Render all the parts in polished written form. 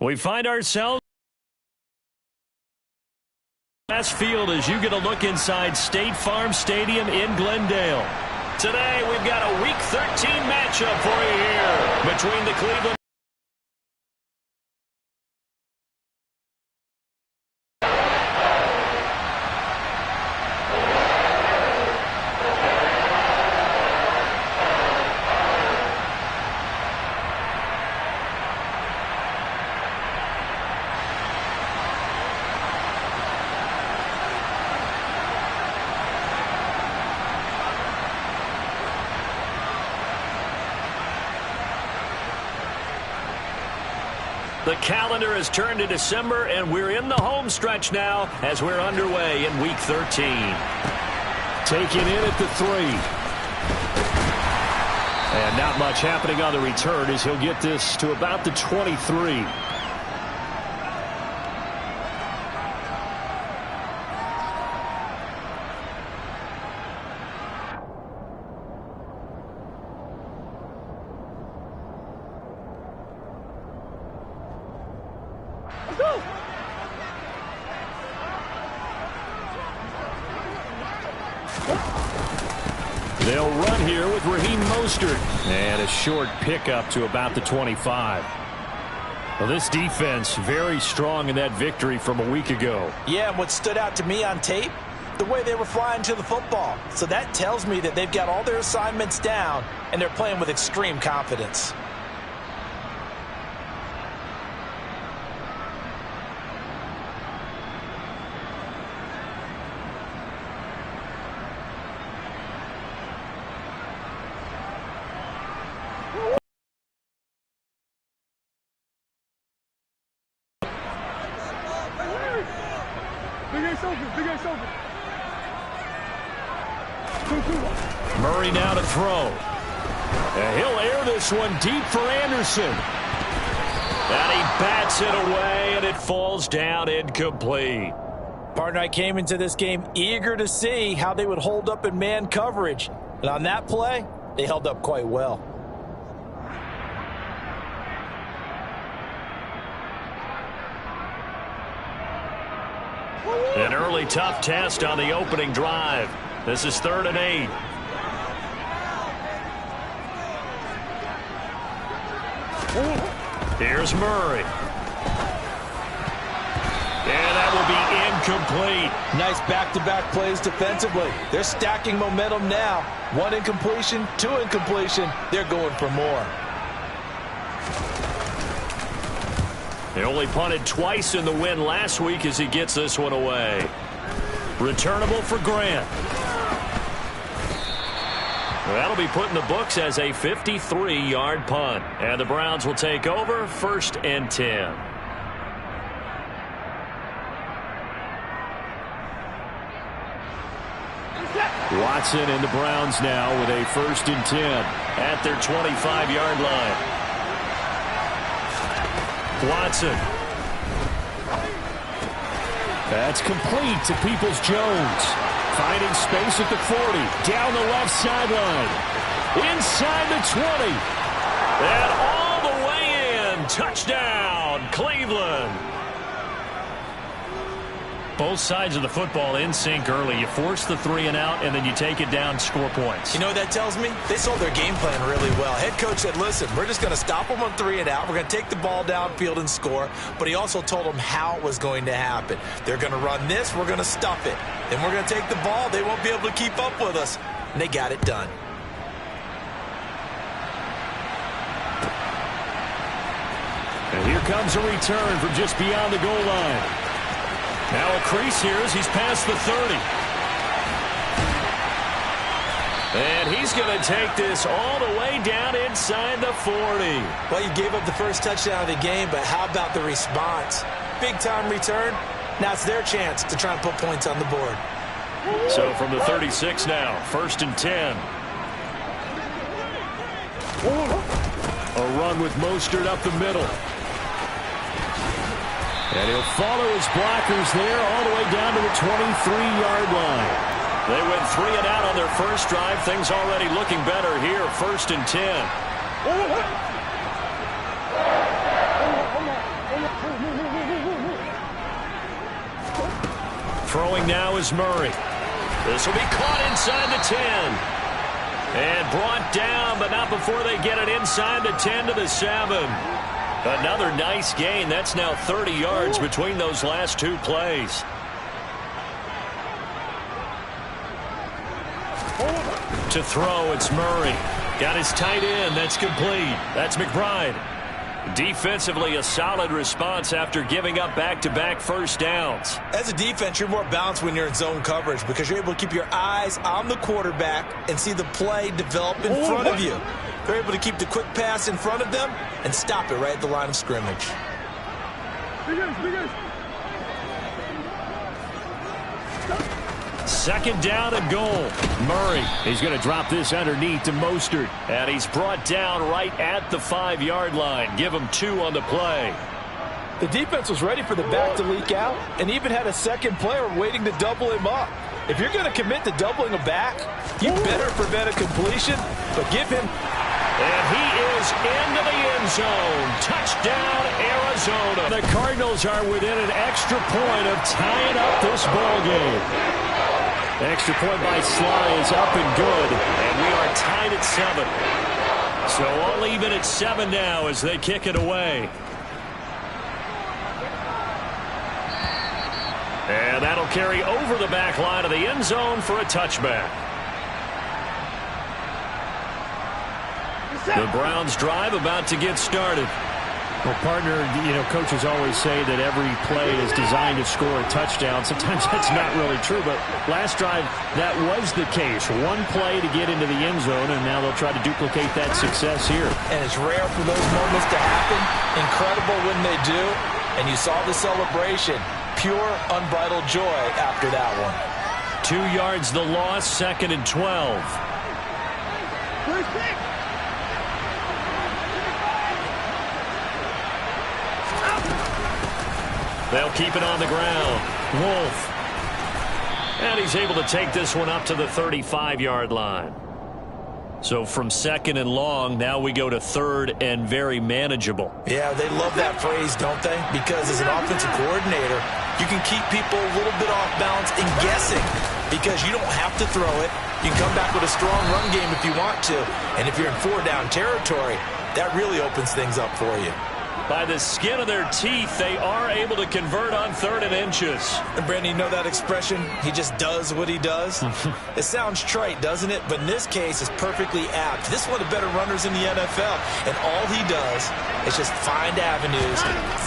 We find ourselves last field as you get a look inside State Farm Stadium in Glendale. Today we've got a Week 13 matchup for you here between the Cleveland The calendar has turned to December, and we're in the home stretch now as we're underway in Week 13. Taking in at the 3. And not much happening on the return as he'll get this to about the 23. They'll run here with Raheem Mostert. And a short pickup to about the 25. Well, this defense very strong in that victory from a week ago. Yeah, and what stood out to me on tape, the way they were flying to the football. So that tells me that they've got all their assignments down, and they're playing with extreme confidence. Murray now to throw. And he'll air this one deep for Anderson. And he bats it away, and it falls down incomplete. Partner, I came into this game eager to see how they would hold up in man coverage. And on that play, they held up quite well. An early tough test on the opening drive. This is 3rd and 8. Here's Murray. And that will be incomplete. Nice back-to-back plays defensively. They're stacking momentum now. 1 incompletion, 2 incompletion. They're going for more. He only punted twice in the win last week as he gets this one away. Returnable for Grant. That'll be put in the books as a 53-yard punt. And the Browns will take over 1st and 10. Watson and the Browns now with a 1st and 10 at their 25-yard line. Watson. That's complete to Peoples-Jones. Finding space at the 40. Down the left sideline. Inside the 20. And all the way in. Touchdown, Cleveland. Both sides of the football in sync early. You force the 3 and out, and then you take it down, score points. You know what that tells me? They sold their game plan really well. Head coach said, listen, we're just going to stop them on 3 and out. We're going to take the ball downfield and score. But he also told them how it was going to happen. They're going to run this. We're going to stuff it. Then we're going to take the ball. They won't be able to keep up with us. And they got it done. And here comes a return from just beyond the goal line. Now a crease here as he's past the 30. And he's going to take this all the way down inside the 40. Well, you gave up the first touchdown of the game, but how about the response? Big-time return. Now it's their chance to try and put points on the board. So from the 36 now, 1st and 10. A run with Mostert up the middle. And he'll follow his blockers there all the way down to the 23-yard line. They went 3 and out on their first drive. Things already looking better here, 1st and 10. Throwing now is Murray. This will be caught inside the 10. And brought down, but not before they get it inside the 10 to the 7. Another nice gain. That's now 30 yards between those last two plays. To throw, it's Murray. Got his tight end. That's complete. That's McBride. Defensively, a solid response after giving up back-to-back first downs. As a defense, you're more balanced when you're in zone coverage because you're able to keep your eyes on the quarterback and see the play develop in front of you. They're able to keep the quick pass in front of them and stop it right at the line of scrimmage. Second down and goal. Murray, he's going to drop this underneath to Mostert. And he's brought down right at the 5-yard line. Give him 2 on the play. The defense was ready for the back to leak out and even had a second player waiting to double him up. If you're going to commit to doubling a back, you better prevent a completion, but give him. And he is into the end zone. Touchdown, Arizona. The Cardinals are within an extra point of tying up this ball game. Extra point by Sly is up and good, and we are tied at 7. So all even at 7 now as they kick it away. And that'll carry over the back line of the end zone for a touchback. The Browns drive about to get started. Well, partner, coaches always say that every play is designed to score a touchdown. Sometimes that's not really true, but last drive, that was the case. One play to get into the end zone, and now they'll try to duplicate that success here. And it's rare for those moments to happen. Incredible when they do. And you saw the celebration. Pure, unbridled joy after that one. 2 yards the loss, 2nd and 12. They'll keep it on the ground. Wolf. And he's able to take this one up to the 35-yard line. So from 2nd and long, now we go to 3rd and very manageable. Yeah, they love that phrase, don't they? Because as an offensive coordinator, you can keep people a little bit off balance and guessing because you don't have to throw it. You can come back with a strong run game if you want to. And if you're in 4-down territory, that really opens things up for you. By the skin of their teeth, they are able to convert on 3rd and inches. And Brandon, you know that expression? He just does what he does? It sounds trite, doesn't it? But in this case, it's perfectly apt. This is one of the better runners in the NFL. And all he does is just find avenues,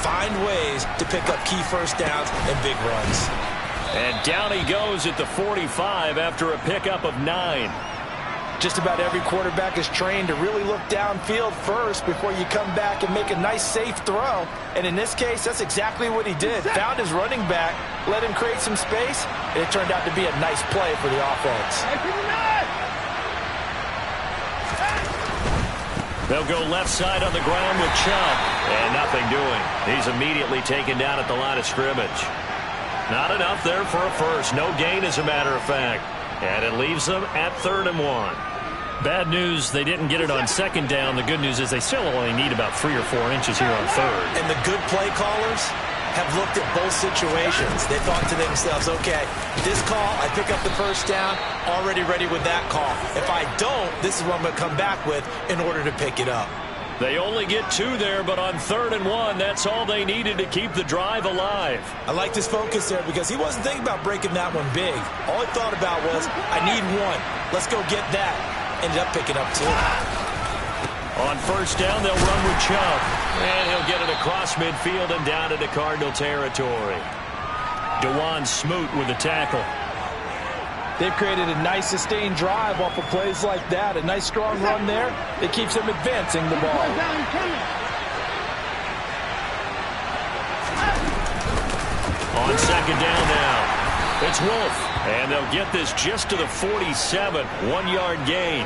find ways to pick up key first downs and big runs. And down he goes at the 45 after a pickup of 9. Just about every quarterback is trained to really look downfield first before you come back and make a nice, safe throw. And in this case, that's exactly what he did. Found his running back, let him create some space, and it turned out to be a nice play for the offense. They'll go left side on the ground with Chubb. And nothing doing. He's immediately taken down at the line of scrimmage. Not enough there for a first. No gain, as a matter of fact. And it leaves them at 3rd and 1. Bad news, they didn't get it on 2nd down. The good news is they still only need about 3 or 4 inches here on 3rd. And the good play callers have looked at both situations. They thought to themselves, okay, this call, I pick up the first down, already ready with that call. If I don't, this is what I'm going to come back with in order to pick it up. They only get 2 there, but on 3rd and 1, that's all they needed to keep the drive alive. I like his focus there because he wasn't thinking about breaking that one big. All he thought about was, I need 1. Let's go get that. Ended up picking up 2. On 1st down, they'll run with Chubb. And he'll get it across midfield and down into Cardinal territory. DeJuan Smoot with the tackle. They've created a nice sustained drive off of plays like that. A nice strong run there. It keeps them advancing the ball. On 2nd down now, it's Wolf. And they'll get this just to the 47, 1-yard gain.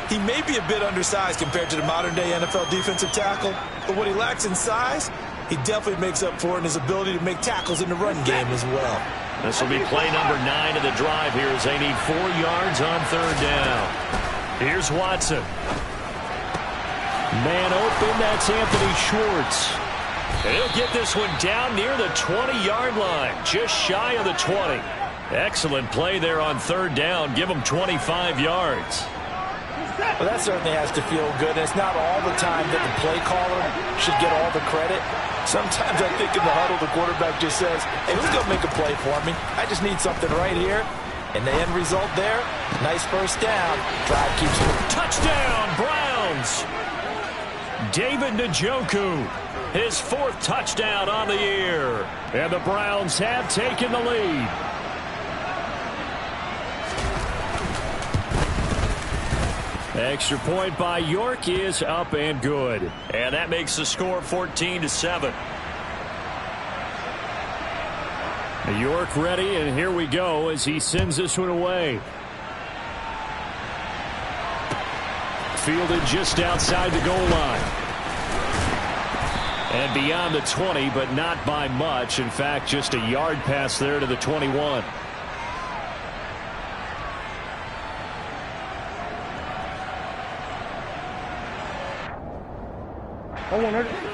He may be a bit undersized compared to the modern-day NFL defensive tackle, but what he lacks in size, he definitely makes up for in his ability to make tackles in the run game as well. This will be play number 9 of the drive here as they need 4 yards on 3rd down. Here's Watson. Man open, that's Anthony Schwartz. And he'll get this one down near the 20-yard line, just shy of the 20. Excellent play there on third down. Give him 25 yards. Well, that certainly has to feel good. And it's not all the time that the play caller should get all the credit. Sometimes I think in the huddle, the quarterback just says, hey, who's going to make a play for me? I just need something right here. And the end result there, nice first down. Drive keeps moving. Touchdown, Browns. David Njoku, his fourth touchdown on the year. And the Browns have taken the lead. Extra point by York is up and good. And that makes the score 14-7. York ready, and here we go as he sends this one away. Fielded just outside the goal line. And beyond the 20, but not by much. In fact, just a yard pass there to the 21.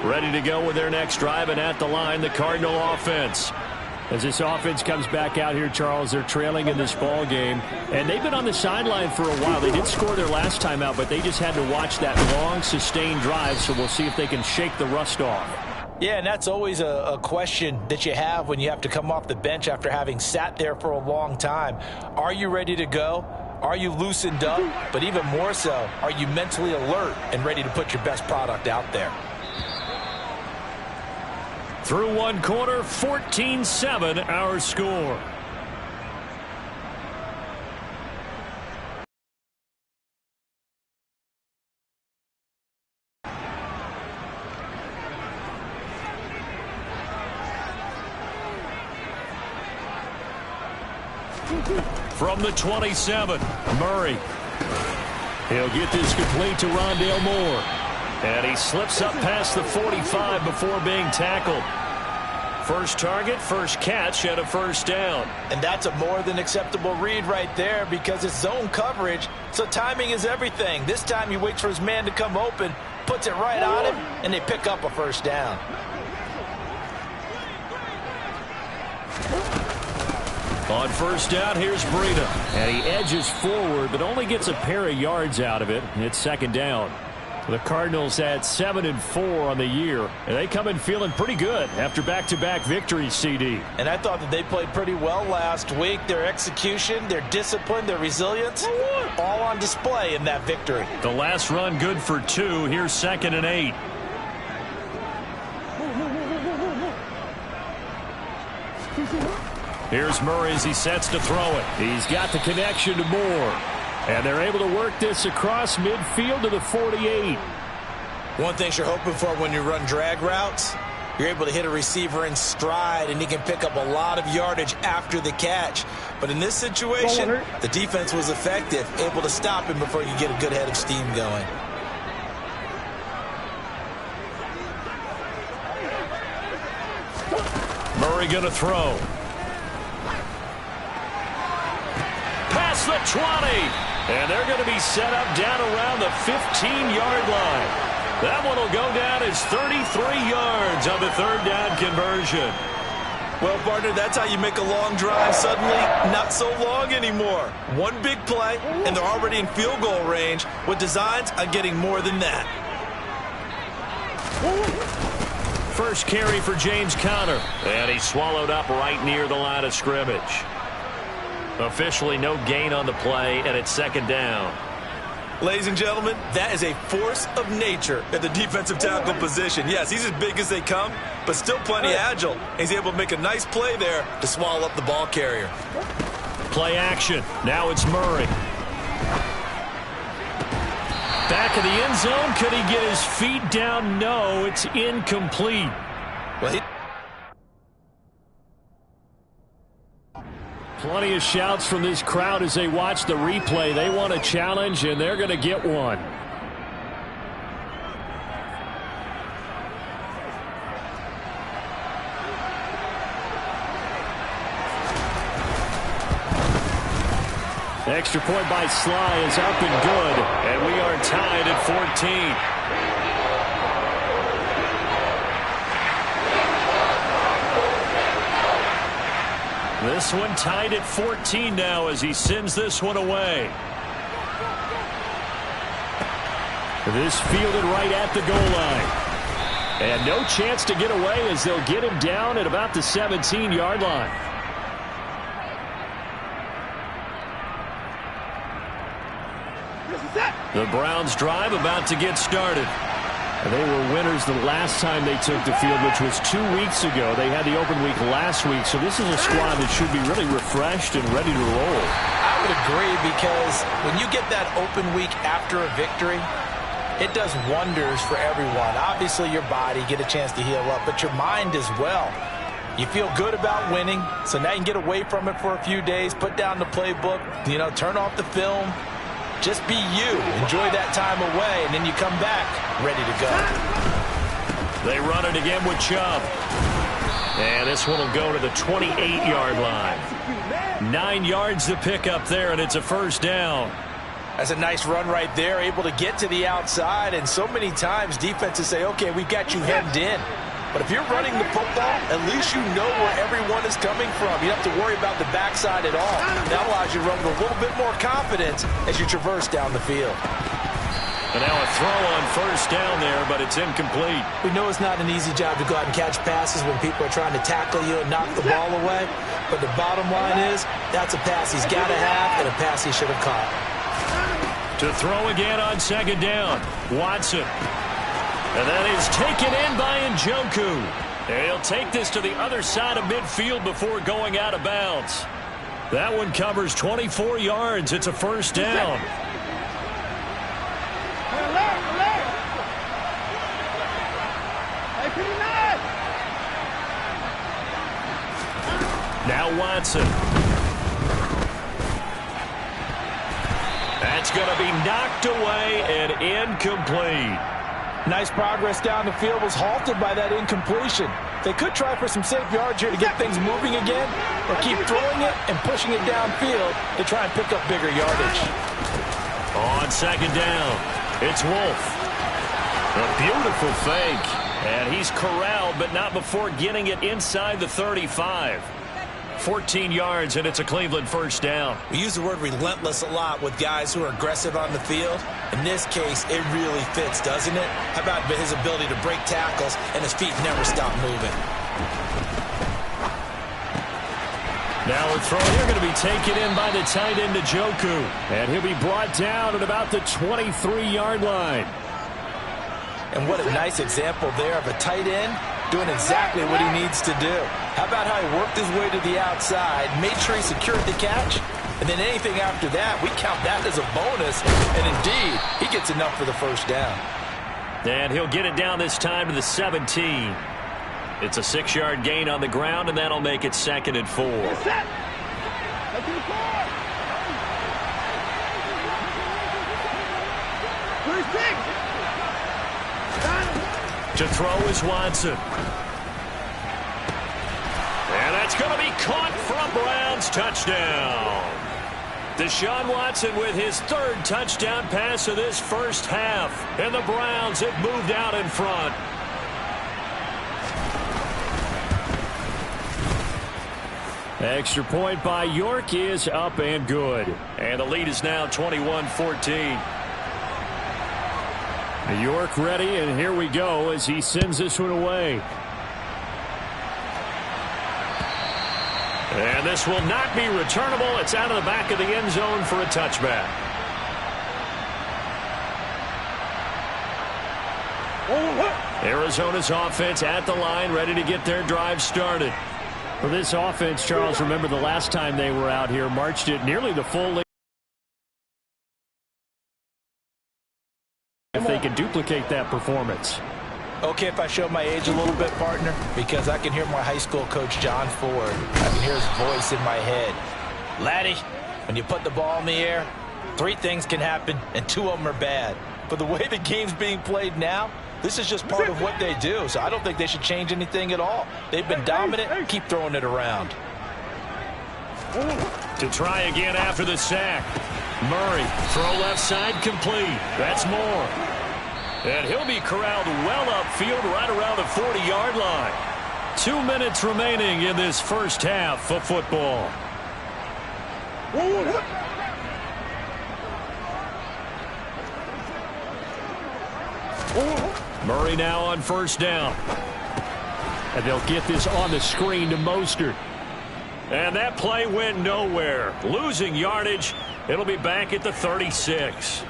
Ready to go with their next drive, and at the line, the Cardinal offense. As this offense comes back out here, Charles, they're trailing in this ball game, and they've been on the sideline for a while. They did score their last time out, but they just had to watch that long, sustained drive, so we'll see if they can shake the rust off. Yeah, and that's always a question that you have when you have to come off the bench after having sat there for a long time. Are you ready to go? Are you loosened up? But even more so, are you mentally alert and ready to put your best product out there? Through one quarter, 14-7 our score. From the 27, Murray. He'll get this complete to Rondale Moore. And he slips up past the 45 before being tackled. First target, first catch, and a first down. And that's a more than acceptable read right there because it's zone coverage, so timing is everything. This time he waits for his man to come open, puts it right on him, and they pick up a first down. On first down, here's Breida. And he edges forward, but only gets a pair of yards out of it. It's second down. The Cardinals had 7-4 on the year, and they come in feeling pretty good after back-to-back victories, CD. And I thought that they played pretty well last week. Their execution, their discipline, their resilience, all on display in that victory. The last run good for 2. Here's 2nd and 8. Here's Murray as he sets to throw it. He's got the connection to Moore. And they're able to work this across midfield to the 48. One thing you're hoping for when you run drag routes, you're able to hit a receiver in stride, and he can pick up a lot of yardage after the catch. But in this situation, the defense was effective, able to stop him before you get a good head of steam going. Murray going to throw. Past the 20. And they're going to be set up down around the 15-yard line. That one will go down as 33 yards on the third down conversion. Well, partner, that's how you make a long drive suddenly not so long anymore. One big play, and they're already in field goal range with designs on getting more than that. First carry for James Conner. And he's swallowed up right near the line of scrimmage. Officially no gain on the play, and it's second down. Ladies and gentlemen, that is a force of nature at the defensive tackle position. Yes, he's as big as they come, but still plenty agile. He's able to make a nice play there to swallow up the ball carrier. Play action. Now it's Murray. Back of the end zone. Could he get his feet down? No, it's incomplete. Well, Plenty of shouts from this crowd as they watch the replay. They want a challenge, and they're going to get one. Extra point by Sly is up and good, and we are tied at 14. This one tied at 14 now as he sends this one away. This fielded right at the goal line. And no chance to get away as they'll get him down at about the 17-yard line. The Browns drive about to get started. They were winners the last time they took the field, which was 2 weeks ago. They had the open week last week, so this is a squad that should be really refreshed and ready to roll. I would agree, because when you get that open week after a victory, it does wonders for everyone. Obviously, your body get a chance to heal up, but your mind as well. You feel good about winning, so now you can get away from it for a few days, put down the playbook, turn off the film. Just be you. Enjoy that time away, and then you come back ready to go. They run it again with Chubb. And this one will go to the 28-yard line. 9 yards to pick up there, and it's a first down. That's a nice run right there, able to get to the outside, and so many times defenses say, okay, we've got you hemmed in. But if you're running the football, at least you know where everyone is coming from. You don't have to worry about the backside at all. That allows you to run with a little bit more confidence as you traverse down the field. And now a throw on first down there, but it's incomplete. We know it's not an easy job to go out and catch passes when people are trying to tackle you and knock the ball away. But the bottom line is, that's a pass he's got to have and a pass he should have caught. To throw again on second down, Watson. And that is taken in by Njoku. And he'll take this to the other side of midfield before going out of bounds. That one covers 24 yards. It's a first down. Now Watson. That's going to be knocked away and incomplete. Nice progress down the field, was halted by that incompletion. They could try for some safe yards here to get things moving again, or keep throwing it and pushing it downfield to try and pick up bigger yardage. On second down, it's Wolf. A beautiful fake. And he's corralled, but not before getting it inside the 35. 14 yards, and it's a Cleveland first down. We use the word relentless a lot with guys who are aggressive on the field. In this case, it really fits, doesn't it? How about his ability to break tackles and his feet never stop moving? Now a throw here going to be taken in by the tight end Njoku. And he'll be brought down at about the 23-yard line. And what a nice example there of a tight end doing exactly what he needs to do. How about how he worked his way to the outside, made sure he secured the catch, and then anything after that, we count that as a bonus. And indeed, he gets enough for the first down. And he'll get it down this time to the 17. It's a 6-yard gain on the ground, and that'll make it 2nd and 4. To throw is Watson. And that's going to be caught for a Browns touchdown. Deshaun Watson with his 3rd touchdown pass of this first half. And the Browns have moved out in front. Extra point by York is up and good. And the lead is now 21-14. York ready, and here we go as he sends this one away. And this will not be returnable. It's out of the back of the end zone for a touchback. Arizona's offense at the line, ready to get their drive started. For this offense, Charles, remember the last time they were out here, marched it nearly the full length. If they can duplicate that performance. Okay, if I show my age a little bit, partner, because I can hear my high school coach, John Ford. I can hear his voice in my head. Laddie, when you put the ball in the air, 3 things can happen, and 2 of them are bad. But the way the game's being played now, this is just part of what they do, so I don't think they should change anything at all. They've been dominant. Keep throwing it around. To try again after the sack. Murray, throw left side, complete. That's Moore. And he'll be corralled well upfield right around the 40-yard line. 2 minutes remaining in this first half of football. Murray now on first down. And they'll get this on the screen to Mostert. And that play went nowhere. Losing yardage. It'll be back at the 36.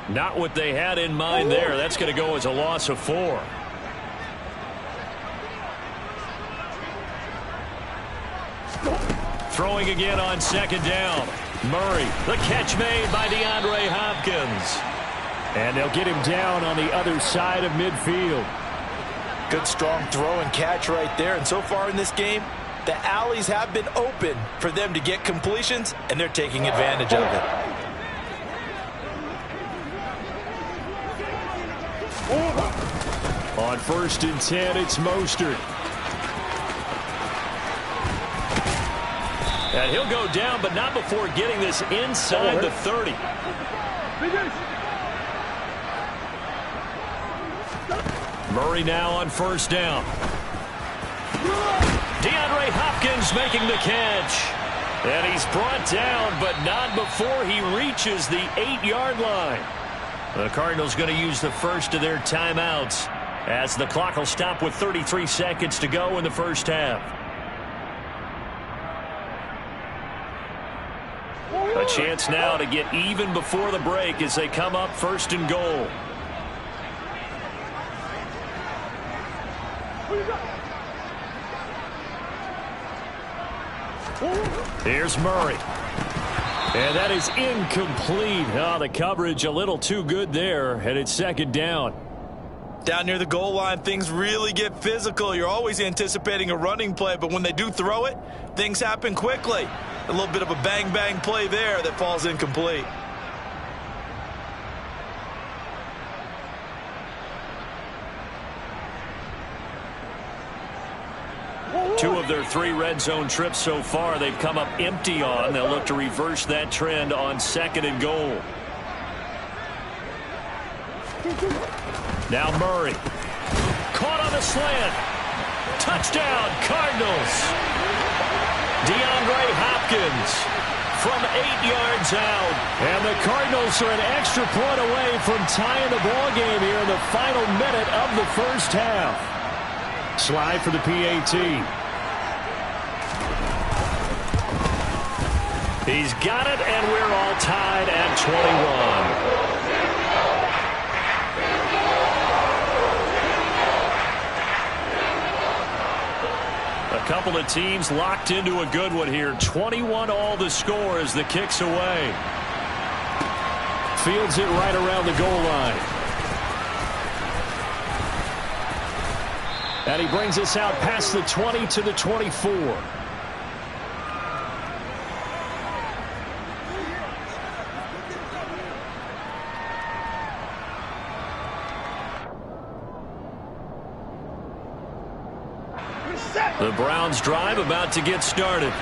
Not what they had in mind there. That's going to go as a loss of 4. Throwing again on second down. Murray, the catch made by DeAndre Hopkins. And they'll get him down on the other side of midfield. Good strong throw and catch right there. And so far in this game, the alleys have been open for them to get completions, and they're taking advantage of it. On 1st and 10, it's Mostert. And he'll go down, but not before getting this inside the 30. Murray now on first down. DeAndre Hopkins making the catch. And he's brought down, but not before he reaches the 8-yard line. The Cardinals going to use the first of their timeouts as the clock will stop with 33 seconds to go in the first half. A chance now to get even before the break as they come up 1st and goal. Here's Murray. And that is incomplete. Oh, the coverage a little too good there, and it's 2nd down. Down near the goal line, things really get physical. You're always anticipating a running play, but when they do throw it, things happen quickly. A little bit of a bang-bang play there that falls incomplete. Two of their 3 red zone trips so far, they've come up empty on. They'll look to reverse that trend on 2nd and goal. Now Murray. Caught on the slant. Touchdown, Cardinals. DeAndre Hopkins from 8 yards out. And the Cardinals are an extra point away from tying the ball game here in the final minute of the first half. Slide for the PAT. He's got it, and we're all tied at 21. A couple of teams locked into a good one here. 21 all the score as the kick's away. Fields it right around the goal line. And he brings us out past the 20 to the 24. The Browns drive about to get started.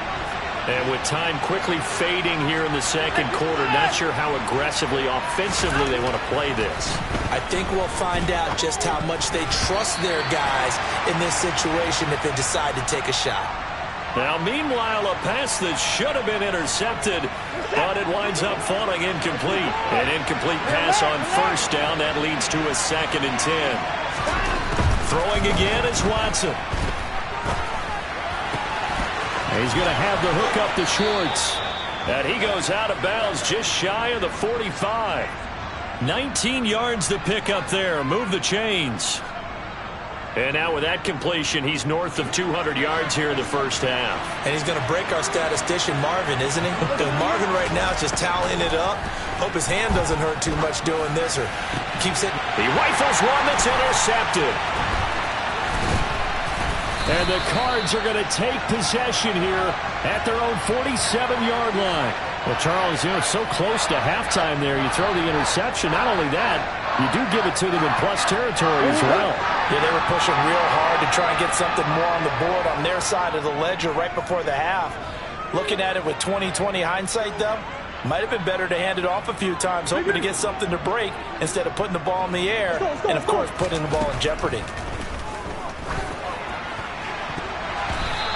And with time quickly fading here in the second quarter, not sure how aggressively, offensively they want to play this. I think we'll find out just how much they trust their guys in this situation if they decide to take a shot. Now, meanwhile, a pass that should have been intercepted, but it winds up falling incomplete. An incomplete pass on first down. That leads to a 2nd and 10. Throwing again is Watson. He's going to have the hook up to Schwartz. And he goes out of bounds just shy of the 45. 19 yards to pick up there. Move the chains. And now with that completion, he's north of 200 yards here in the first half. And he's going to break our statistician, Marvin, isn't he? Because Marvin right now is just toweling it up. Hope his hand doesn't hurt too much doing this or keeps it. He rifles one that's intercepted. And the Cards are going to take possession here at their own 47-yard line. Well, Charles, so close to halftime there. You throw the interception. Not only that, you do give it to them in plus territory as well. Yeah, they were pushing real hard to try and get something more on the board on their side of the ledger right before the half. Looking at it with 20/20 hindsight, though, might have been better to hand it off a few times, hoping to get something to break instead of putting the ball in the air and, of course, putting the ball in jeopardy.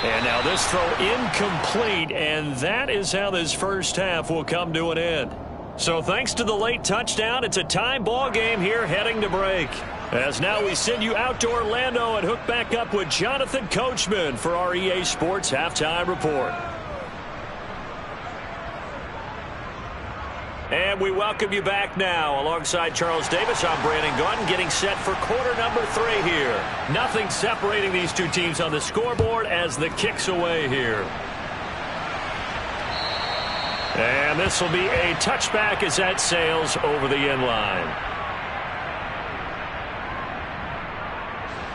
And now this throw incomplete, and that is how this first half will come to an end. So thanks to the late touchdown, it's a tie ball game here heading to break. As now we send you out to Orlando and hook back up with Jonathan Coachman for our EA Sports Halftime Report. And we welcome you back now. Alongside Charles Davis, I'm Brandon Gunn, getting set for quarter number 3 here. Nothing separating these two teams on the scoreboard as the kick's away here. And this will be a touchback as that sails over the end line.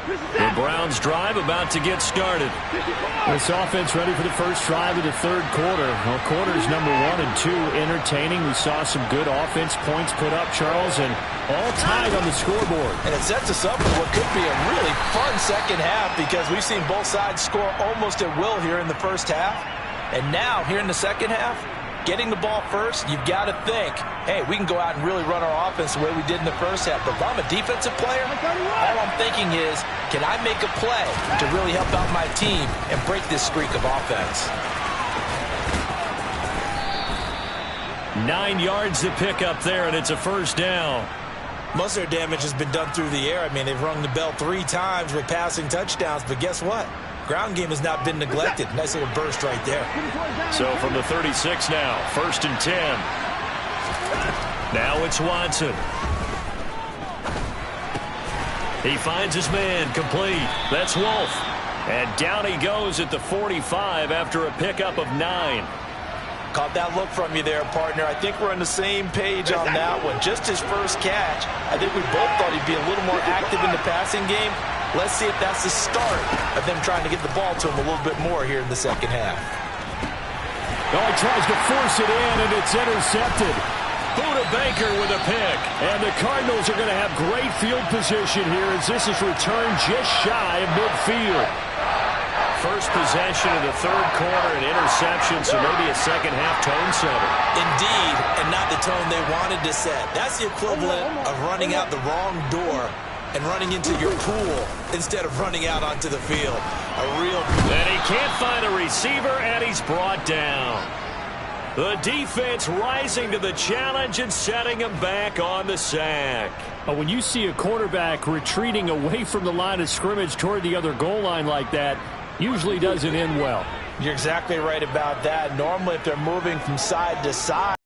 The Browns drive about to get started. This offense ready for the first drive of the third quarter. Well, quarters number 1 and 2 entertaining. We saw some good offense points put up, Charles, and all tied on the scoreboard. And it sets us up for what could be a really fun second half because we've seen both sides score almost at will here in the first half. And now, here in the second half, getting the ball first, you've got to think, hey, we can go out and really run our offense the way we did in the first half. But if I'm a defensive player, all I'm thinking is, can I make a play to really help out my team and break this streak of offense? 9 yards to pick up there, and it's a first down. Most of their damage has been done through the air. I mean, they've rung the bell 3 times with passing touchdowns, but guess what? Ground game has not been neglected. Nice little burst right there. So from the 36 now, 1st and 10. Now it's Watson. He finds his man, complete. That's Wolf. And down he goes at the 45 after a pickup of 9. Caught that look from you there, partner. I think we're on the same page on that one. Just his first catch. I think we both thought he'd be a little more active in the passing game. Let's see if that's the start of them trying to get the ball to him a little bit more here in the second half. Oh, he tries to force it in, and it's intercepted. Buda Baker with a pick. And the Cardinals are going to have great field position here as this is returned just shy of midfield. First possession of the third quarter, an interception, so maybe a second half tone setter. Indeed, and not the tone they wanted to set. That's the equivalent of running out the wrong door and running into your pool instead of running out onto the field. And he can't find a receiver, and he's brought down. The defense rising to the challenge and setting him back on the sack. When you see a quarterback retreating away from the line of scrimmage toward the other goal line like that, usually doesn't end well. You're exactly right about that. Normally, if they're moving from side to side,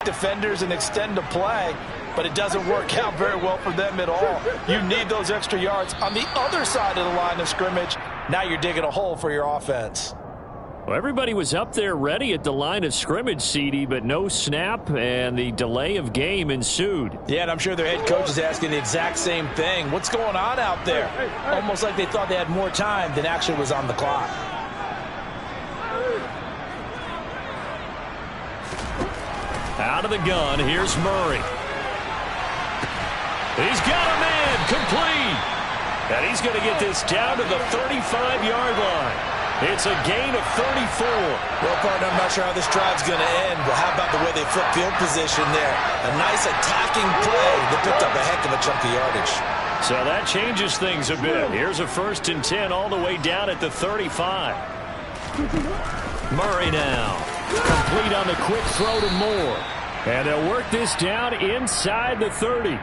defenders and extend the play, but it doesn't work out very well for them at all. You need those extra yards on the other side of the line of scrimmage. Now you're digging a hole for your offense. Well, everybody was up there ready at the line of scrimmage, CD, but no snap, and the delay of game ensued. Yeah, and I'm sure their head coach is asking the exact same thing. What's going on out there? Almost like they thought they had more time than actually was on the clock. Out of the gun, here's Murray. He's got a man, complete. And he's going to get this down to the 35-yard line. It's a gain of 34. Well, partner, I'm not sure how this drive's going to end, but how about the way they flip field position there? A nice attacking play that picked up a heck of a chunk of yardage. So that changes things a bit. Here's a 1st and 10 all the way down at the 35. Murray now. Complete on the quick throw to Moore. And they'll work this down inside the 30.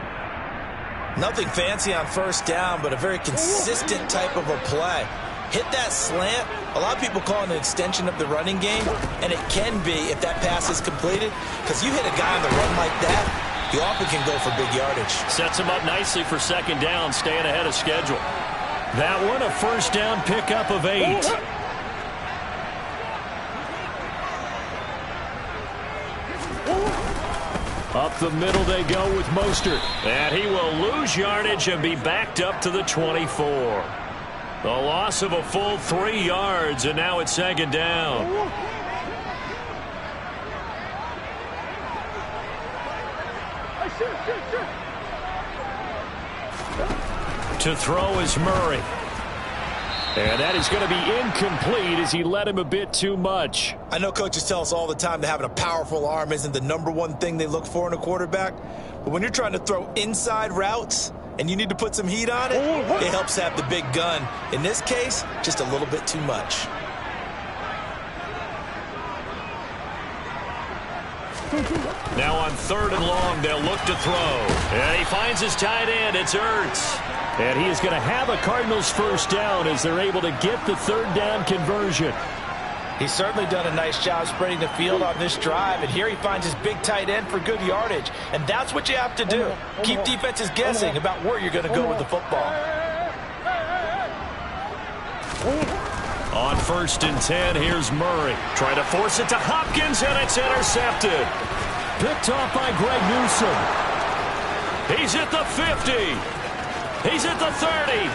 Nothing fancy on first down, but a very consistent type of a play. Hit that slant. A lot of people call it an extension of the running game, and it can be if that pass is completed, because you hit a guy on the run like that, you often can go for big yardage. Sets him up nicely for second down, staying ahead of schedule. That one, a first down pickup of 8. Up the middle they go with Mostert. And he will lose yardage and be backed up to the 24. The loss of a full 3 yards, and now it's second down. To throw is Murray. And that is going to be incomplete as he led him a bit too much. I know coaches tell us all the time that having a powerful arm isn't the #1 thing they look for in a quarterback. But when you're trying to throw inside routes, and you need to put some heat on it, it helps have the big gun. In this case, just a little bit too much. Now on 3rd and long, they'll look to throw. And he finds his tight end. It's Ertz. And he is going to have a Cardinals first down as they're able to get the 3rd down conversion. He's certainly done a nice job spreading the field on this drive, and here he finds his big tight end for good yardage. And that's what you have to do. Keep defenses guessing about where you're going to go with the football. On 1st and 10, here's Murray. Trying to force it to Hopkins, and it's intercepted. Picked off by Greg Newsome. He's at the 50. He's at the 30.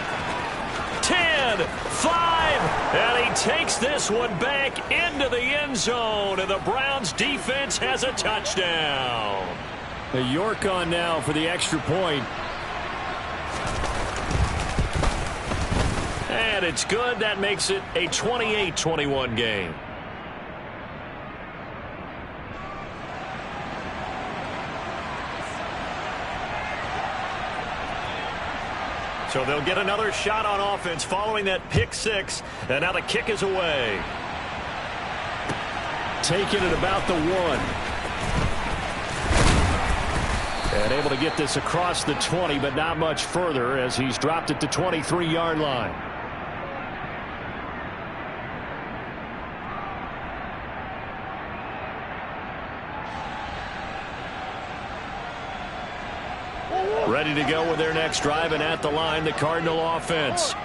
10, 5, and he takes this one back into the end zone, and the Browns defense has a touchdown. The York on now for the extra point. And it's good. That makes it a 28-21 game. So they'll get another shot on offense following that pick 6. And now the kick is away. Taking it about the 1. And able to get this across the 20, but not much further as he's dropped it to 23-yard line. Ready to go with their next drive, and at the line, the Cardinal offense.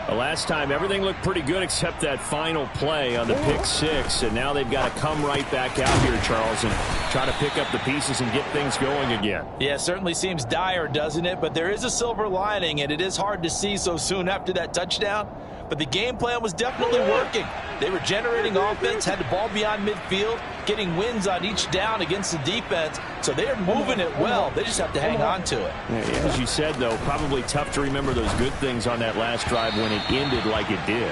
The last time, everything looked pretty good except that final play on the pick 6, and now they've got to come right back out here, Charles, and try to pick up the pieces and get things going again. Yeah, it certainly seems dire, doesn't it? But there is a silver lining, and it is hard to see so soon after that touchdown. But the game plan was definitely working. They were generating offense, had the ball beyond midfield, getting wins on each down against the defense. So they are moving it well. They just have to hang on to it. Yeah, as you said, though, probably tough to remember those good things on that last drive when it ended like it did.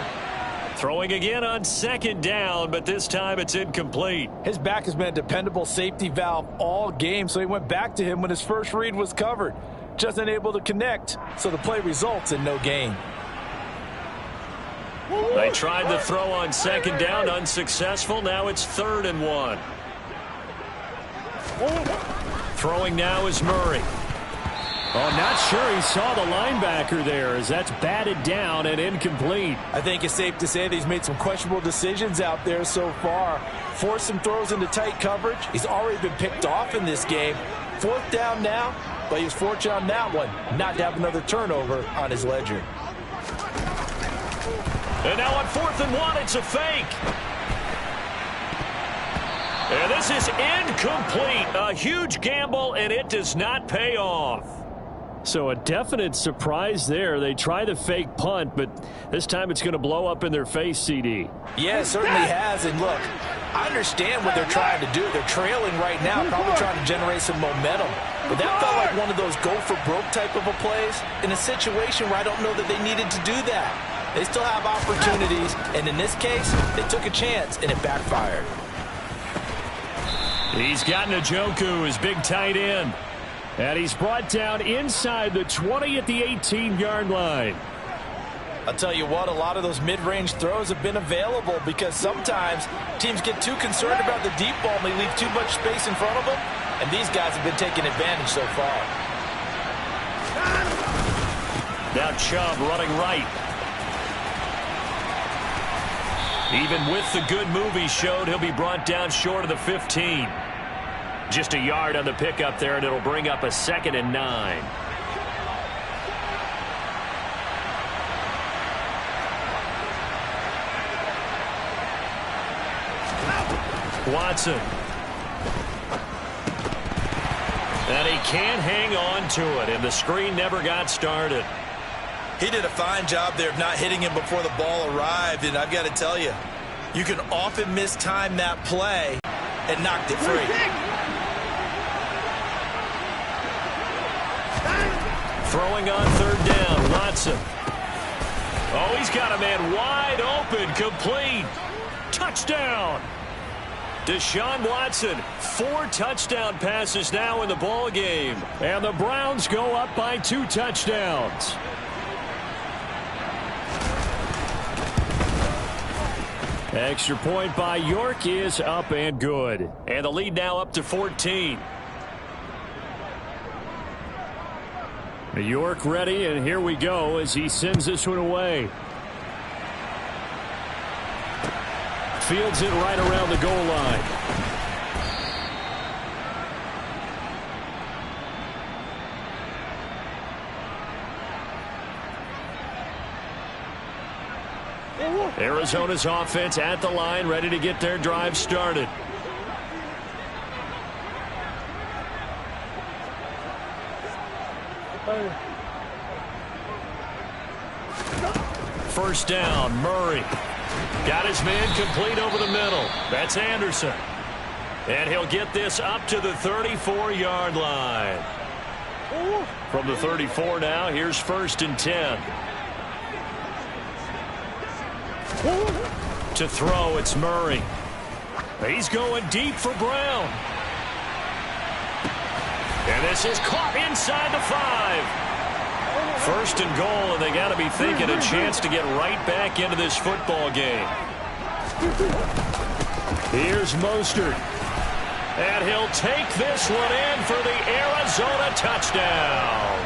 Throwing again on 2nd down, but this time it's incomplete. His back has been a dependable safety valve all game, so he went back to him when his first read was covered. Just unable to connect, so the play results in no gain. They tried the throw on 2nd down, unsuccessful. Now it's 3rd and 1. Throwing now is Murray. Oh, not sure he saw the linebacker there as that's batted down and incomplete. I think it's safe to say that he's made some questionable decisions out there so far. Forced some throws into tight coverage. He's already been picked off in this game. 4th down now, but he was fortunate on that one not to have another turnover on his ledger. And now on 4th and 1, it's a fake. And this is incomplete. A huge gamble, and it does not pay off. So a definite surprise there. They try the fake punt, but this time it's going to blow up in their face, CD. Yeah, it certainly has. And look, I understand what they're trying to do. They're trailing right now, probably trying to generate some momentum. But that felt like one of those go-for-broke type of a plays in a situation where I don't know that they needed to do that. They still have opportunities, and in this case, they took a chance, and it backfired. He's got Njoku, his big tight end. And he's brought down inside the 20 at the 18-yard line. I'll tell you what, a lot of those mid-range throws have been available because sometimes teams get too concerned about the deep ball and they leave too much space in front of them, and these guys have been taking advantage so far. Now Chubb running right. Even with the good move he showed, he'll be brought down short of the 15. Just a yard on the pickup there, and it'll bring up a 2nd and 9. Watson. And he can't hang on to it, and the screen never got started. He did a fine job there of not hitting him before the ball arrived, and I've got to tell you, you can often mistime that play and knocked it free. Throwing on 3rd down, Watson. Oh, he's got a man wide open, complete. Touchdown. Deshaun Watson, 4 touchdown passes now in the ball game. And the Browns go up by 2 touchdowns. Extra point by York is up and good. And the lead now up to 14. York ready, and here we go as he sends this one away. Fields it right around the goal line. Arizona's offense at the line, ready to get their drive started. First down, Murray. Got his man complete over the middle. That's Anderson. And he'll get this up to the 34-yard line. From the 34 now, here's 1st and 10. To throw, it's Murray. He's going deep for Brown. And this is caught inside the 5. 1st and goal, and they got to be thinking a chance to get right back into this football game. Here's Mostert. And he'll take this one in for the Arizona touchdown.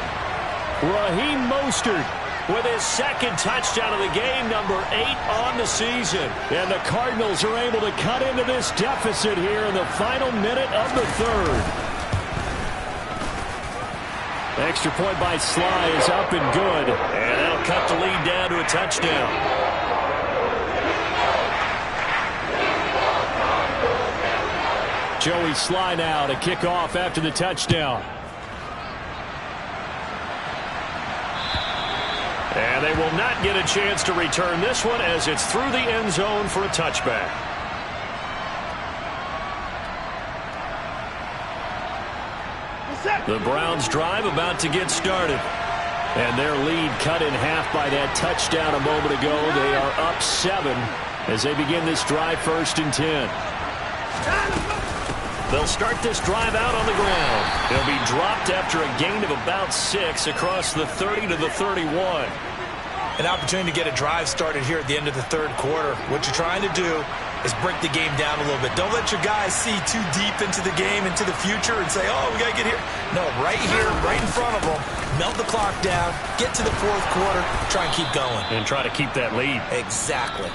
Raheem Mostert with his 2nd touchdown of the game, number 8 on the season. And the Cardinals are able to cut into this deficit here in the final minute of the 3rd. Extra point by Sly is up and good. And that'll cut the lead down to a touchdown. Joey Sly now to kick off after the touchdown. And they will not get a chance to return this one as it's through the end zone for a touchback. The Browns drive about to get started. And their lead cut in half by that touchdown a moment ago. They are up 7 as they begin this drive, 1st and 10. They'll start this drive out on the ground. They'll be dropped after a gain of about 6 across the 30 to the 31. An opportunity to get a drive started here at the end of the 3rd quarter. What you're trying to do is break the game down a little bit. Don't let your guys see too deep into the game, into the future, and say, oh, we got to get here. No, right here, right in front of them. Melt the clock down, get to the 4th quarter, try and keep going. And try to keep that lead. Exactly.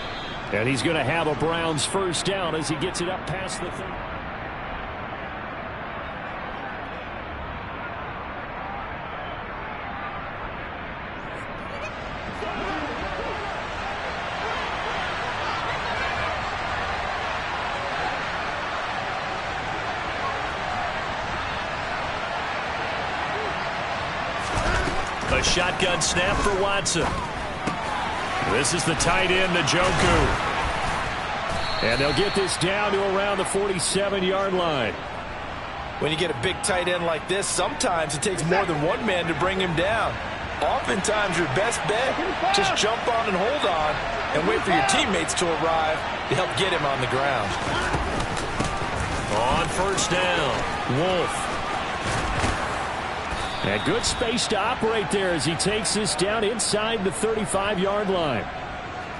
And he's going to have a Browns 1st down as he gets it up past the 30. A shotgun snap for Watson. This is the tight end, Njoku. And they'll get this down to around the 47-yard line. When you get a big tight end like this, sometimes it takes more than one man to bring him down. Oftentimes, your best bet, just jump on and hold on and wait for your teammates to arrive to help get him on the ground. On 1st down, Wolf. And good space to operate there as he takes this down inside the 35-yard line.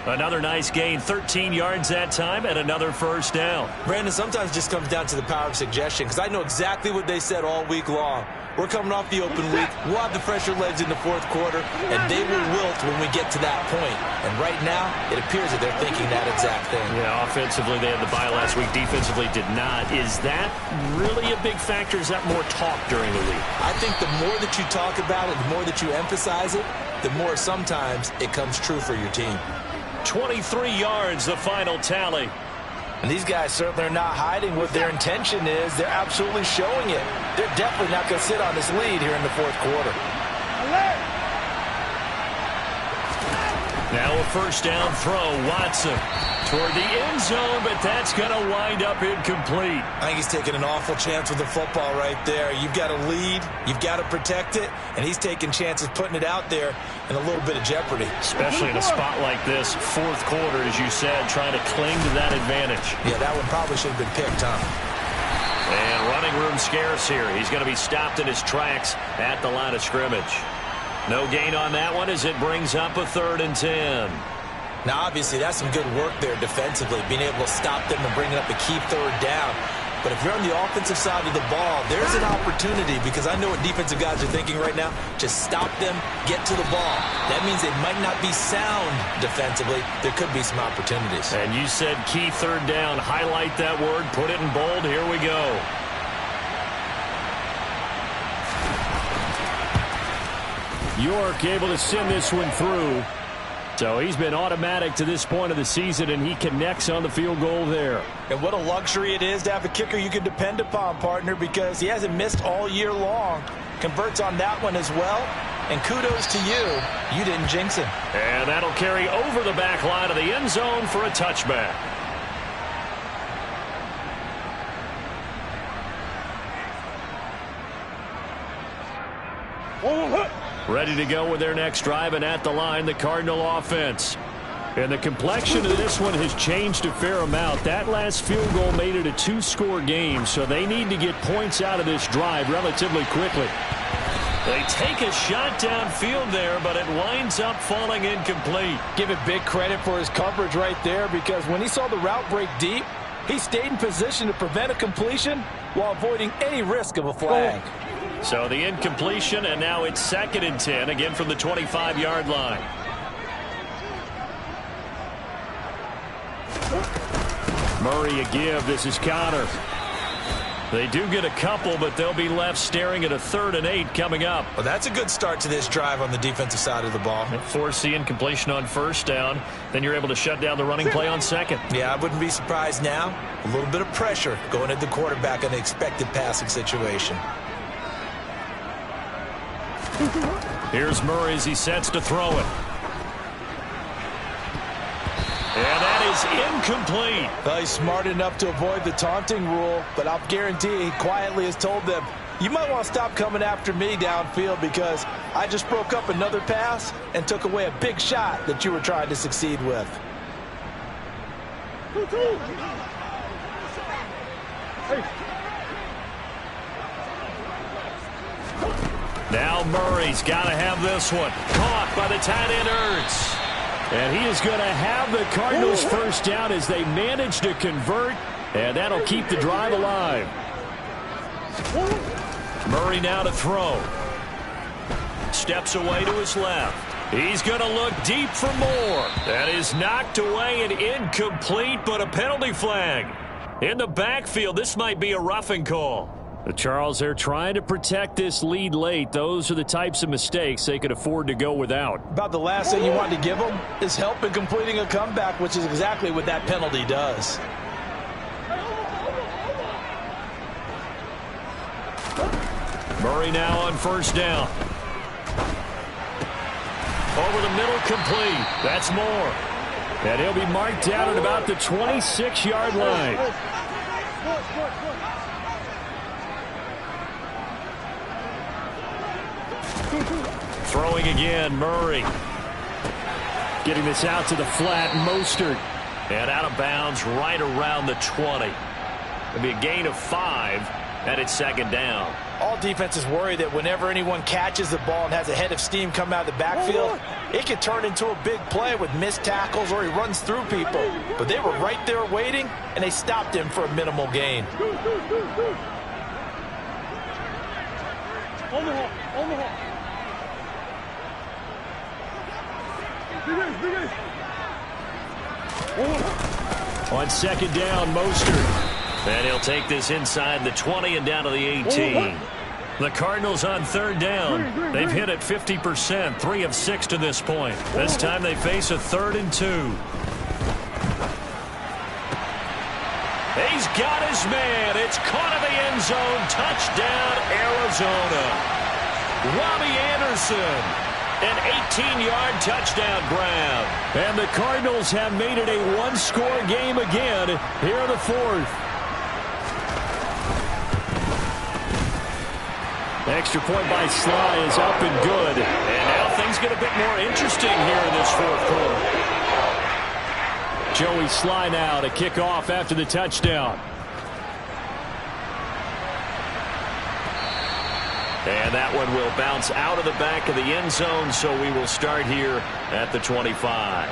Another nice gain, 13 yards that time, and another 1st down. Brandon, sometimes it just comes down to the power of suggestion, because I know exactly what they said all week long. We're coming off the open week. We'll have the fresher legs in the 4th quarter, and they will wilt when we get to that point. And right now, it appears that they're thinking that exact thing. Yeah, offensively, they had the bye last week. Defensively, did not. Is that really a big factor? Is that more talk during the week? I think the more that you talk about it, the more that you emphasize it, the more sometimes it comes true for your team. 23 yards, the final tally. And these guys certainly are not hiding what their intention is. They're absolutely showing it. They're definitely not going to sit on this lead here in the 4th quarter. Now a first down throw. Watson toward the end zone, but that's going to wind up incomplete. I think he's taking an awful chance with the football right there. You've got to lead, you've got to protect it, and he's taking chances putting it out there in a little bit of jeopardy. Especially in a spot like this, fourth quarter, as you said, trying to cling to that advantage. Yeah, that one probably should have been picked, huh? And running room scarce here. He's going to be stopped in his tracks at the line of scrimmage. No gain on that one as it brings up a 3rd and 10. Now, obviously, that's some good work there defensively, being able to stop them and bringing up a key 3rd down. But if you're on the offensive side of the ball, there's an opportunity, because I know what defensive guys are thinking right now. Just stop them, get to the ball. That means they might not be sound defensively. There could be some opportunities. And you said key 3rd down. Highlight that word. Put it in bold. Here we go. York able to send this one through. So he's been automatic to this point of the season, and he connects on the field goal there. And what a luxury it is to have a kicker you can depend upon, partner, because he hasn't missed all year long. Converts on that one as well. And kudos to you. You didn't jinx him. And that'll carry over the back line of the end zone for a touchback. Ready to go with their next drive, and at the line, the Cardinal offense. And the complexion of this one has changed a fair amount. That last field goal made it a 2-score game, so they need to get points out of this drive relatively quickly. They take a shot downfield there, but it winds up falling incomplete. Give it big credit for his coverage right there, because when he saw the route break deep, he stayed in position to prevent a completion while avoiding any risk of a flag. So the incompletion, and now it's 2nd and 10, again from the 25-yard line. Murray a give. This is Connor. They do get a couple, but they'll be left staring at a 3rd and 8 coming up. Well, that's a good start to this drive on the defensive side of the ball. Force the incompletion on 1st down. Then you're able to shut down the running play on 2nd. Yeah, I wouldn't be surprised now. A little bit of pressure going at the quarterback in the expected passing situation. Here's Murray as he sets to throw it. And that is incomplete. Well, he's smart enough to avoid the taunting rule, but I'll guarantee he quietly has told them, you might want to stop coming after me downfield, because I just broke up another pass and took away a big shot that you were trying to succeed with. Now Murray's got to have this one. Caught by the tight end Ertz. And he is going to have the Cardinals first down as they manage to convert, and that'll keep the drive alive. Murray now to throw. Steps away to his left. He's going to look deep for more. That is knocked away and incomplete, but a penalty flag. In the backfield, this might be a roughing call. The Charles, they're trying to protect this lead late. Those are the types of mistakes they could afford to go without. About the last thing you want to give them is help in completing a comeback, which is exactly what that penalty does. Murray now on 1st down. Over the middle, complete. That's more. And he'll be marked down at about the 26-yard line. Throwing again, Murray. Getting this out to the flat, Mostert. And out of bounds right around the 20. It'll be a gain of 5, and it's 2nd down. All defenses worry that whenever anyone catches the ball and has a head of steam come out of the backfield, it can turn into a big play with missed tackles or he runs through people. But they were right there waiting, and they stopped him for a minimal gain. On 2nd down, Mostert. And he'll take this inside the 20 and down to the 18. The Cardinals on 3rd down. They've hit it 50%, 3 of 6 to this point. This time they face a 3rd and 2. He's got his man. It's caught in the end zone. Touchdown, Arizona. Robbie Anderson An 18-yard touchdown grab. And the Cardinals have made it a one-score game again here in the fourth. Extra point by Sly is up and good. And now things get a bit more interesting here in this fourth quarter. Joey Sly now to kick off after the touchdown. And that one will bounce out of the back of the end zone, so we will start here at the 25.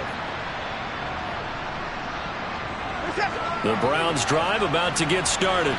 The Browns drive about to get started.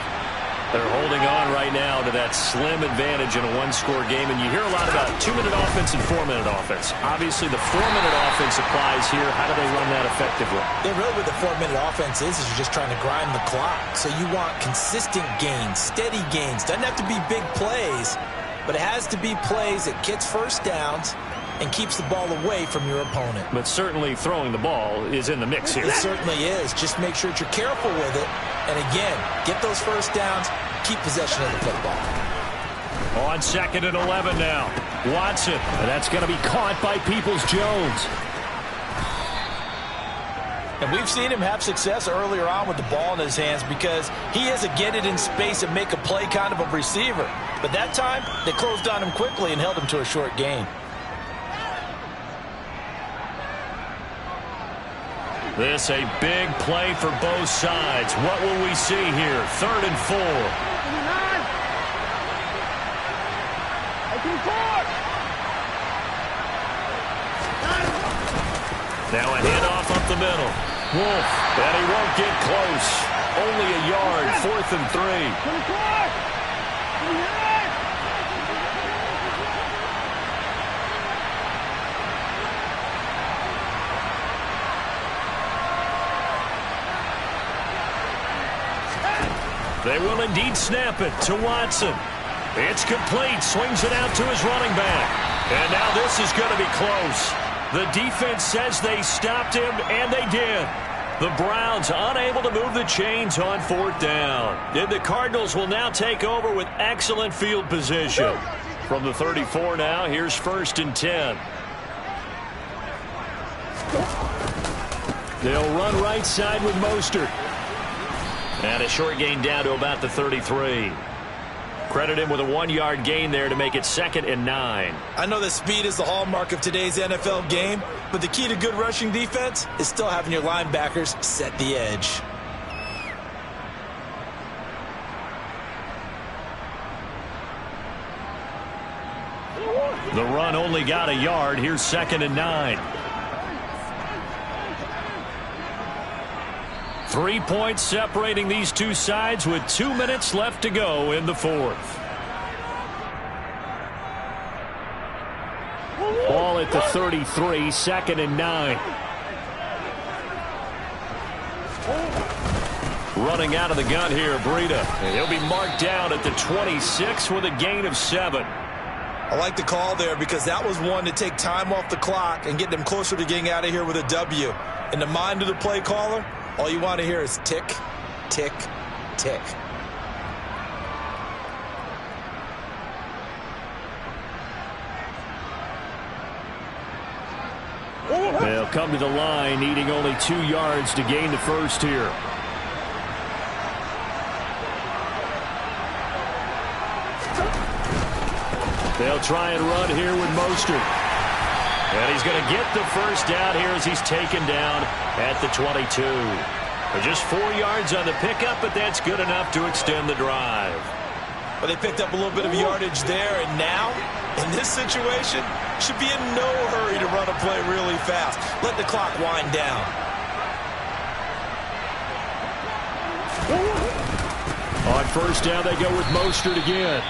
They're holding on right now to that slim advantage in a one-score game, and you hear a lot about 2-minute offense and 4-minute offense. Obviously, the 4-minute offense applies here. How do they run that effectively? Yeah, really what the 4-minute offense is you're just trying to grind the clock. So you want consistent gains, steady gains. Doesn't have to be big plays, but it has to be plays that gets first downs and keeps the ball away from your opponent. But certainly throwing the ball is in the mix here. It certainly is. Just make sure that you're careful with it. And again, get those first downs, keep possession of the football. On 2nd and 11 now. Watson. And that's going to be caught by Peoples-Jones. And we've seen him have success earlier on with the ball in his hands because he is a get it in space and make a play kind of a receiver. But that time, they closed on him quickly and held him to a short gain. This a big play for both sides. What will we see here? 3rd and 4. Now a handoff up the middle. Wolf, and he won't get close. Only a yard, 4th and 3. They will indeed snap it to Watson. It's complete. Swings it out to his running back. And now this is going to be close. The defense says they stopped him, and they did. The Browns unable to move the chains on 4th down. And the Cardinals will now take over with excellent field position. From the 34 now, here's 1st and 10. They'll run right side with Mostert. And a short gain down to about the 33. Credit him with a 1-yard gain there to make it 2nd and 9. I know that speed is the hallmark of today's NFL game, but the key to good rushing defense is still having your linebackers set the edge. The run only got a yard. Here's 2nd and 9. 3 points separating these two sides with 2 minutes left to go in the fourth. Ball at the 33, 2nd and 9. Running out of the gun here, Breida. And he'll be marked down at the 26 with a gain of 7. I like the call there because that was one to take time off the clock and get them closer to getting out of here with a W. In the mind of the play caller, all you want to hear is tick, tick, tick. They'll come to the line, needing only 2 yards to gain the first here. They'll try and run here with Mostert. And he's going to get the first down here as he's taken down at the 22. Just 4 yards on the pickup, but that's good enough to extend the drive. But they picked up a little bit of yardage there, and now, in this situation, should be in no hurry to run a play really fast. Let the clock wind down. On first down, they go with Mostert again.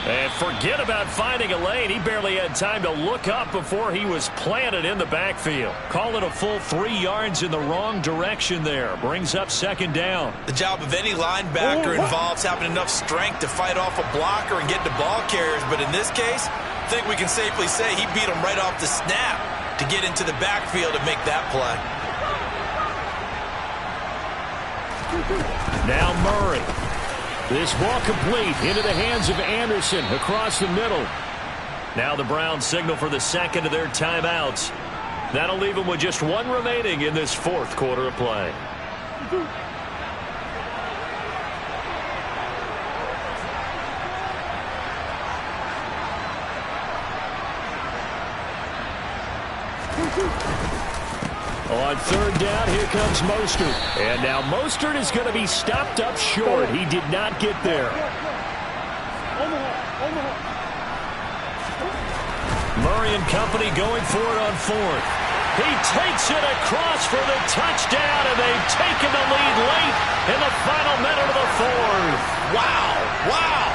And forget about finding a lane. He barely had time to look up before he was planted in the backfield. Call it a full 3 yards in the wrong direction there. Brings up 2nd down. The job of any linebacker involves having enough strength to fight off a blocker and get to ball carriers. But in this case, I think we can safely say he beat him right off the snap to get into the backfield and make that play. Now Murray. This ball complete into the hands of Anderson across the middle. Now the Browns signal for the second of their timeouts. That'll leave them with just one remaining in this fourth quarter of play. On third down, here comes Mostert. And now Mostert is going to be stopped up short. He did not get there. Murray and company going for it on fourth. He takes it across for the touchdown, and they've taken the lead late in the final minute of the fourth. Wow. Wow.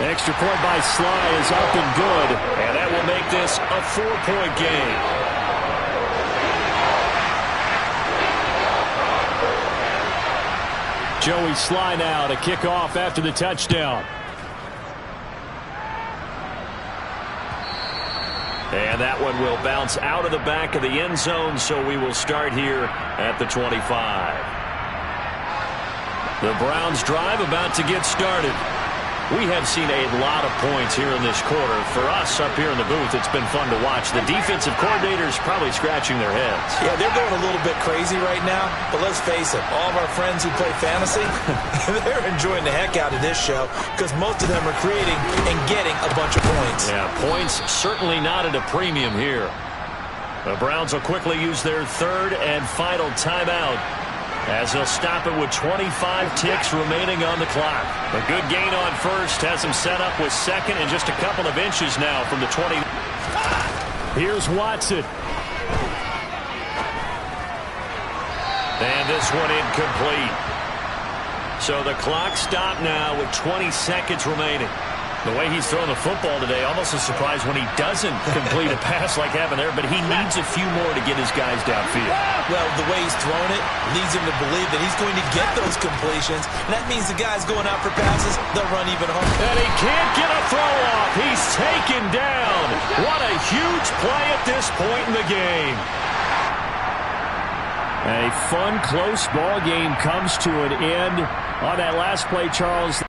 Extra point by Sly is up and good, and that will make this a 4-point game. Joey Sly now to kick off after the touchdown. And that one will bounce out of the back of the end zone, so we will start here at the 25. The Browns drive about to get started. We have seen a lot of points here in this quarter. For us up here in the booth, it's been fun to watch. The defensive coordinators probably scratching their heads. Yeah, they're going a little bit crazy right now, but let's face it, all of our friends who play fantasy, they're enjoying the heck out of this show because most of them are creating and getting a bunch of points. Yeah, points certainly not at a premium here. The Browns will quickly use their third and final timeout, as they'll stop it with 25 ticks remaining on the clock. A good gain on first has him set up with second and just a couple of inches now from the 20. Here's Watson. And this one incomplete. So the clock stopped now with 20 seconds remaining. The way he's throwing the football today, almost a surprise when he doesn't complete a pass like happened there, but he needs a few more to get his guys downfield. Well, the way he's throwing it leads him to believe that he's going to get those completions. And that means the guys going out for passes, they'll run even harder. And he can't get a throw off. He's taken down. What a huge play at this point in the game. A fun, close ball game comes to an end on that last play, Charles.